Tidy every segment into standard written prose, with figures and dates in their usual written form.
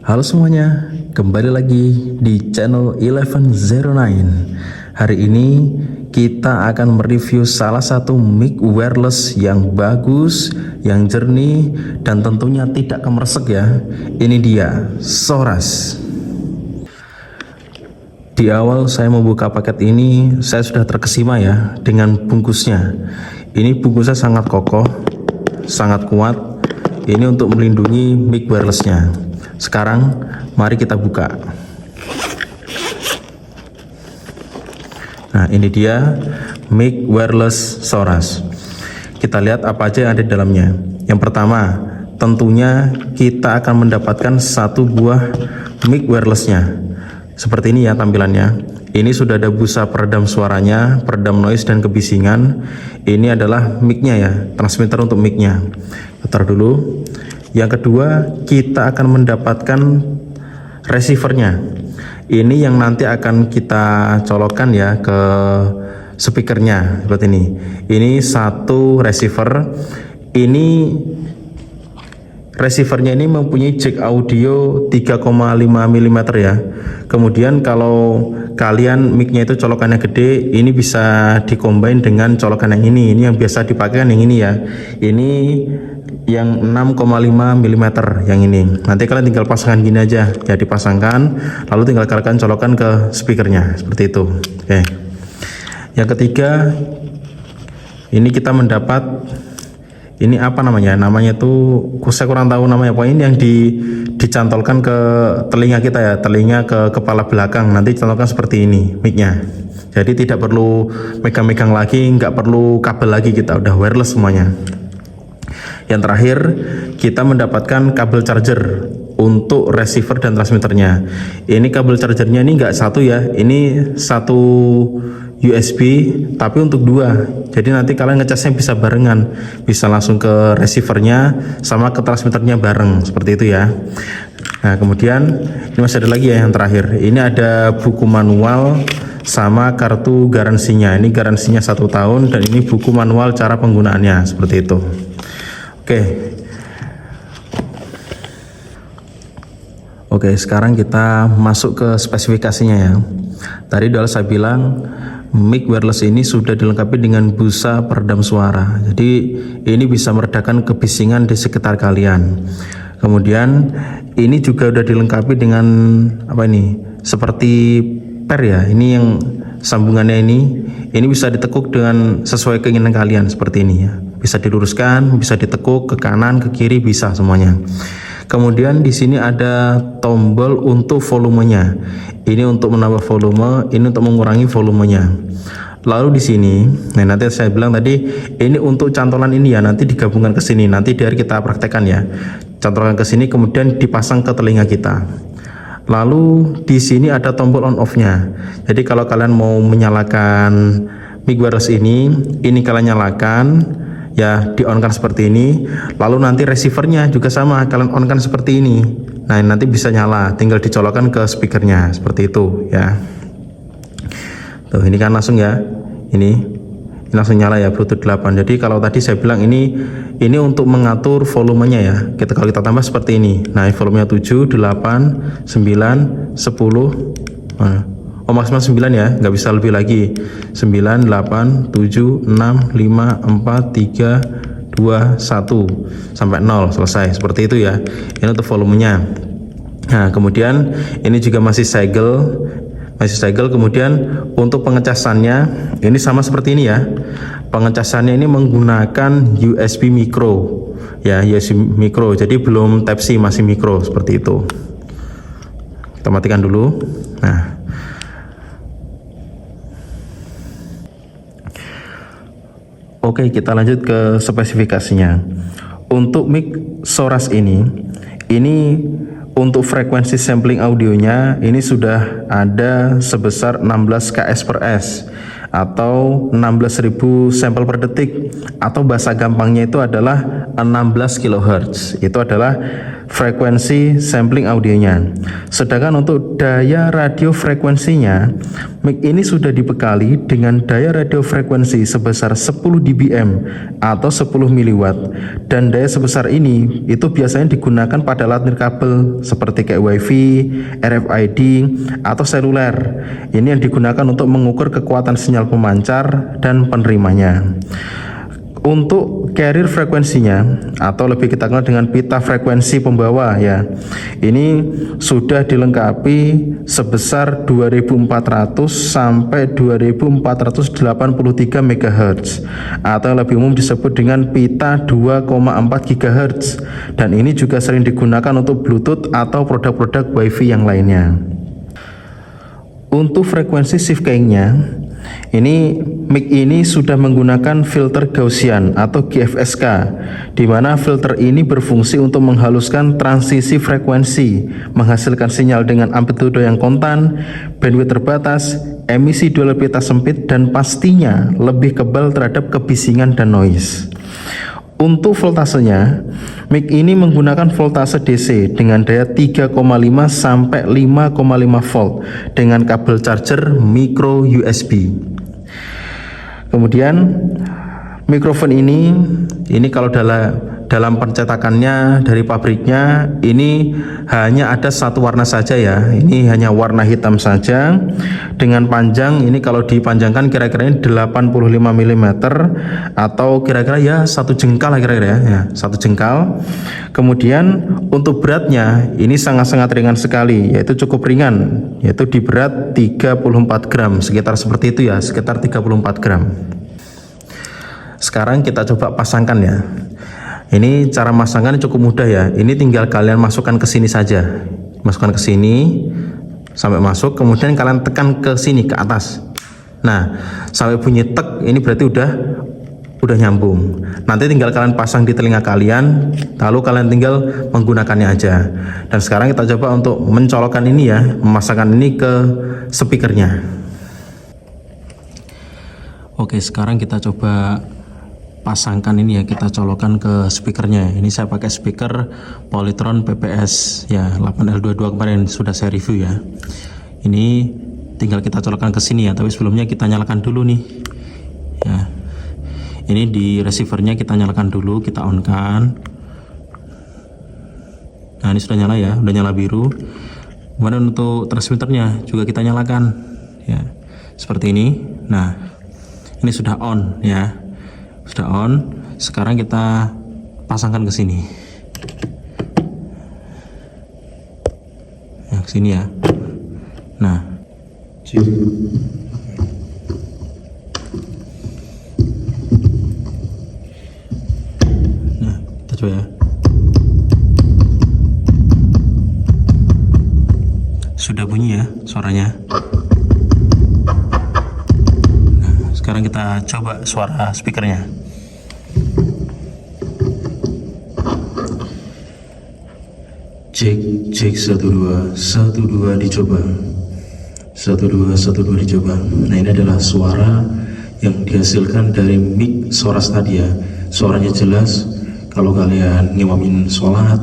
Halo semuanya, kembali lagi di channel 1109. Hari ini kita akan mereview salah satu mic wireless yang bagus, yang jernih, dan tentunya tidak kemersek ya. Ini dia, Soras. Di awal saya membuka paket ini, saya sudah terkesima ya dengan bungkusnya. Ini bungkusnya sangat kokoh, sangat kuat. Ini untuk melindungi mic wirelessnya. Sekarang mari kita buka. Nah, ini dia mic wireless Soras. Kita lihat apa aja yang ada di dalamnya. Yang pertama, tentunya kita akan mendapatkan satu buah mic wirelessnya. Seperti ini ya tampilannya. Ini sudah ada busa peredam suaranya, peredam noise dan kebisingan. Ini adalah mic-nya ya, transmitter untuk mic-nya. Putar dulu. Yang kedua, kita akan mendapatkan receivernya. Ini yang nanti akan kita colokkan ya ke speakernya seperti ini. Ini satu receiver. Ini receivernya ini mempunyai jack audio 3,5 mm ya. Kemudian kalau kalian mic-nya itu colokannya gede, ini bisa dikombin dengan colokan yang ini. Ini yang biasa dipakai kan yang ini ya. Ini yang 6,5 mm yang ini. Nanti kalian tinggal pasangkan gini aja ya, dipasangkan lalu tinggal kalian colokan ke speakernya seperti itu. Oke. Yang ketiga, ini kita mendapat ini apa namanya? Namanya tuh saya kurang tahu namanya. Pokoknya ini yang dicantolkan ke telinga kita ya, telinga ke kepala belakang. Nanti dicantolkan seperti ini mic-nya. Jadi tidak perlu megang-megang lagi, nggak perlu kabel lagi, kita udah wireless semuanya. Yang terakhir, kita mendapatkan kabel charger untuk receiver dan transmitternya. Ini kabel chargernya ini nggak satu ya, ini satu USB tapi untuk dua. Jadi nanti kalian ngecasnya bisa barengan, bisa langsung ke receivernya sama ke transmitternya bareng seperti itu ya. Nah kemudian ini masih ada lagi ya yang terakhir. Ini ada buku manual sama kartu garansinya. Ini garansinya 1 tahun dan ini buku manual cara penggunaannya seperti itu. Oke, sekarang kita masuk ke spesifikasinya ya. Tadi udah saya bilang mic wireless ini sudah dilengkapi dengan busa peredam suara. Jadi ini bisa meredakan kebisingan di sekitar kalian. Kemudian ini juga udah dilengkapi dengan apa ini? Seperti per ya. Ini yang sambungannya ini bisa ditekuk dengan sesuai keinginan kalian seperti ini ya. Bisa diluruskan, bisa ditekuk ke kanan, ke kiri, bisa semuanya. Kemudian di sini ada tombol untuk volumenya. Ini untuk menambah volume, ini untuk mengurangi volumenya. Lalu di sini, nah nanti saya bilang tadi ini untuk cantolan ini ya, nanti digabungkan ke sini. Nanti dari kita praktekkan ya. Cantolkan ke sini kemudian dipasang ke telinga kita. Lalu di sini ada tombol on off-nya. Jadi kalau kalian mau menyalakan mic wireless ini kalian nyalakan ya, di on kan seperti ini. Lalu nanti receivernya juga sama, kalian on kan seperti ini. Nah nanti bisa nyala, tinggal dicolokkan ke speakernya seperti itu ya. Tuh ini kan langsung ya, ini langsung nyala ya, Bluetooth 8. Jadi kalau tadi saya bilang ini untuk mengatur volumenya ya. Kalau kita tambah seperti ini. Nah volumenya 7, 8, 9, 10. Oh maksimal 9 ya, nggak bisa lebih lagi. 9, 8, 7, 6, 5, 4, 3, 2, 1 sampai 0, selesai seperti itu ya. Ini untuk volumenya. Nah kemudian ini juga masih segel. Kemudian untuk pengecasannya ini sama seperti ini ya. Pengecasannya ini menggunakan USB micro ya, USB micro. Jadi belum Type C, masih micro seperti itu. Kita matikan dulu. Nah oke, kita lanjut ke spesifikasinya. Untuk mic Soras ini untuk frekuensi sampling audionya ini sudah ada sebesar 16 kS/s atau 16.000 sampel per detik, atau bahasa gampangnya itu adalah 16 kHz. Itu adalah frekuensi sampling audionya. Sedangkan untuk daya radio frekuensinya, mic ini sudah dibekali dengan daya radio frekuensi sebesar 10 dBm atau 10 mW, dan daya sebesar ini itu biasanya digunakan pada alat nirkabel seperti kayak WiFi, RFID, atau seluler. Ini yang digunakan untuk mengukur kekuatan sinyal pemancar dan penerimanya. Untuk carrier frekuensinya, atau lebih kita kenal dengan pita frekuensi pembawa ya, ini sudah dilengkapi sebesar 2400 sampai 2483 MHz, atau lebih umum disebut dengan pita 2,4 GHz, dan ini juga sering digunakan untuk Bluetooth atau produk-produk WiFi yang lainnya. Untuk frekuensi shift keying-nya, ini mic ini sudah menggunakan filter Gaussian atau GFSK, di mana filter ini berfungsi untuk menghaluskan transisi frekuensi, menghasilkan sinyal dengan amplitudo yang kontan, bandwidth terbatas, emisi dual pita sempit, dan pastinya lebih kebal terhadap kebisingan dan noise. Untuk voltasenya, mic ini menggunakan voltase DC dengan daya 3,5 sampai 5,5 volt dengan kabel charger micro USB. Kemudian mikrofon ini kalau dalam pencetakannya dari pabriknya ini hanya ada satu warna saja ya. Ini hanya warna hitam saja dengan panjang ini kalau dipanjangkan kira-kira ini 85 mm atau kira-kira ya 1 jengkal lah kira-kira ya, 1 jengkal. Kemudian untuk beratnya ini sangat-sangat ringan sekali, yaitu cukup ringan, yaitu di berat 34 gram, sekitar seperti itu ya, sekitar 34 gram. Sekarang kita coba pasangkan ya. Ini cara masangkan cukup mudah ya. Ini tinggal kalian masukkan ke sini saja. Masukkan ke sini sampai masuk, kemudian kalian tekan ke sini ke atas. Nah, sampai bunyi tek, ini berarti udah nyambung. Nanti tinggal kalian pasang di telinga kalian, lalu kalian tinggal menggunakannya aja. Dan sekarang kita coba untuk mencolokkan ini ya, memasangkan ini ke speakernya. Oke, sekarang kita coba pasangkan ini ya, kita colokkan ke speakernya. Ini saya pakai speaker Polytron PPS ya 8L22, kemarin sudah saya review ya. Ini tinggal kita colokkan ke sini ya, tapi sebelumnya kita nyalakan dulu nih ya. Ini di receivernya kita nyalakan dulu, kita on kan. Nah, ini sudah nyala ya, udah nyala biru. Kemudian untuk transmitternya juga kita nyalakan ya, seperti ini. Nah, ini sudah on ya, sudah on. Sekarang kita pasangkan ke sini ya, ke sini ya. Nah, kita coba ya. Sudah bunyi ya suaranya. Sekarang kita coba suara speakernya. Cek 1 2 dicoba. 1 2 dicoba. Nah, ini adalah suara yang dihasilkan dari mic Soras tadi ya. Suaranya jelas. Kalau kalian ngimamin sholat,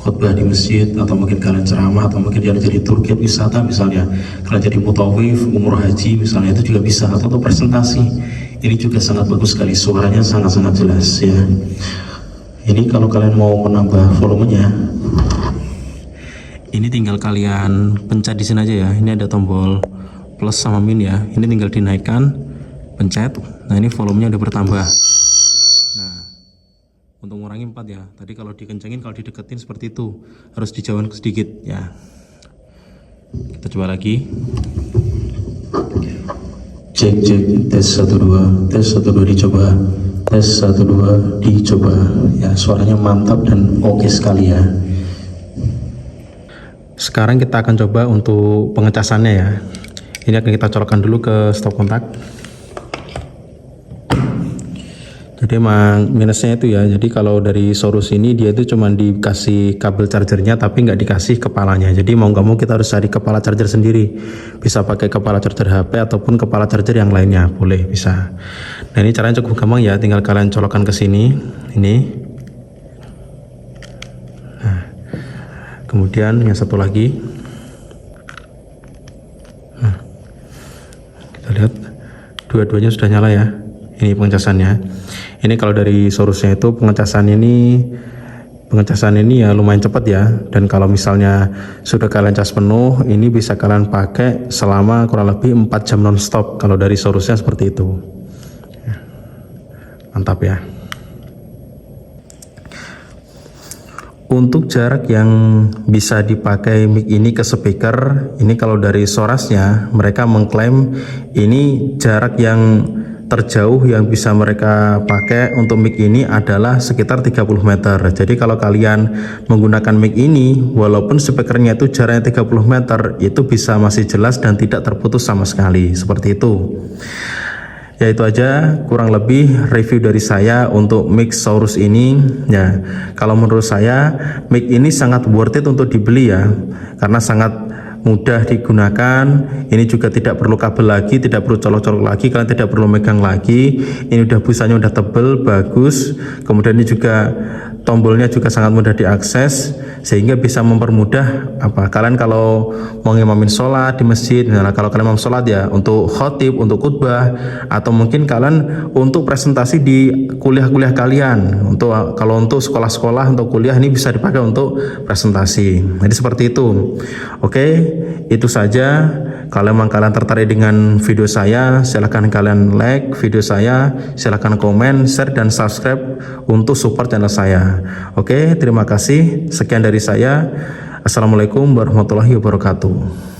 khotbah di masjid, atau mungkin kalian ceramah, atau mungkin jadi tour guide wisata misalnya, kalian jadi mutawif, umroh haji misalnya, itu juga bisa, atau presentasi. Ini juga sangat bagus sekali, suaranya sangat-sangat jelas ya. Ini kalau kalian mau menambah volumenya, ini tinggal kalian pencet di sini aja ya. Ini ada tombol plus sama min ya. Ini tinggal dinaikkan, pencet. Nah, ini volumenya udah bertambah. Nah, untuk mengurangi 4 ya. Tadi kalau dikencengin, kalau dideketin seperti itu, harus dijauhkan sedikit ya. Kita coba lagi. Cek tes 1 2 dicoba. Tes 1 2 dicoba. Ya, suaranya mantap dan oke sekali ya. Sekarang kita akan coba untuk pengecasannya ya. Ini akan kita colokkan dulu ke stop kontak. Jadi emang minusnya itu ya, jadi kalau dari Sorus ini dia itu cuma dikasih kabel chargernya tapi nggak dikasih kepalanya. Jadi mau nggak mau kita harus cari kepala charger sendiri. Bisa pakai kepala charger HP ataupun kepala charger yang lainnya, boleh, bisa. Nah, ini caranya cukup gampang ya, tinggal kalian colokkan ke sini. Ini. Nah, Kemudian yang satu lagi, nah, kita lihat dua-duanya sudah nyala ya. Ini pengecasannya. Ini kalau dari Sorusnya itu pengecasan ini ya lumayan cepat ya. Dan kalau misalnya sudah kalian cas penuh, ini bisa kalian pakai selama kurang lebih 4 jam non-stop. Kalau dari Sorusnya seperti itu. Mantap ya. Untuk jarak yang bisa dipakai mic ini ke speaker, ini kalau dari Sorasnya mereka mengklaim ini jarak yang terjauh yang bisa mereka pakai untuk mic ini adalah sekitar 30 meter. Jadi kalau kalian menggunakan mic ini, walaupun speakernya itu jaraknya 30 meter, itu bisa masih jelas dan tidak terputus sama sekali, seperti itu. Ya itu aja kurang lebih review dari saya untuk mic Saurus ini ya. Kalau menurut saya mic ini sangat worth it untuk dibeli ya, karena sangat mudah digunakan. Ini juga tidak perlu kabel lagi, tidak perlu colok-colok lagi, kalian tidak perlu megang lagi. Ini udah busanya udah tebel, bagus. Kemudian ini juga tombolnya juga sangat mudah diakses, sehingga bisa mempermudah kalian kalau mau ngimamin sholat di masjid. Nah, kalau kalian mau sholat ya untuk khotib, untuk khutbah, atau mungkin kalian untuk presentasi di kuliah-kuliah kalian. Kalau untuk sekolah-sekolah, untuk kuliah, ini bisa dipakai untuk presentasi. Jadi seperti itu. Oke, itu saja. Kalau memang kalian tertarik dengan video saya, silahkan kalian like video saya, silahkan komen, share, dan subscribe untuk support channel saya. Oke, terima kasih. Sekian dari saya. Assalamualaikum warahmatullahi wabarakatuh.